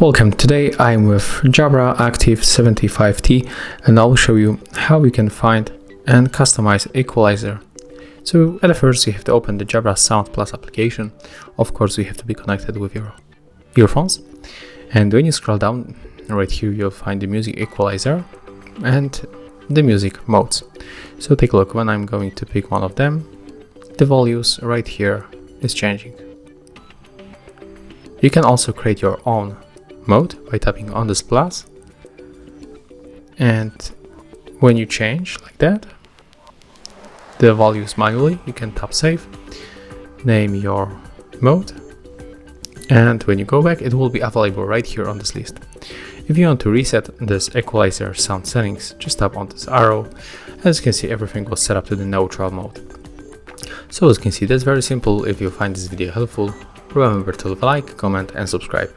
Welcome, today I'm with Jabra Active 75T and I'll show you how we can find and customize Equalizer. So at first you have to open the Jabra Sound Plus application. Of course you have to be connected with your earphones, and when you scroll down right here you'll find the music equalizer and the music modes. So take a look, when I'm going to pick one of them, the values right here is changing. You can also create your own mode by tapping on this plus, and when you change like that the values manually, you can tap save, name your mode, and when you go back it will be available right here on this list. If you want to reset this equalizer sound settings, just tap on this arrow. As you can see, everything was set up to the neutral mode. So as you can see, that's very simple. If you find this video helpful, remember to leave a like, comment and subscribe.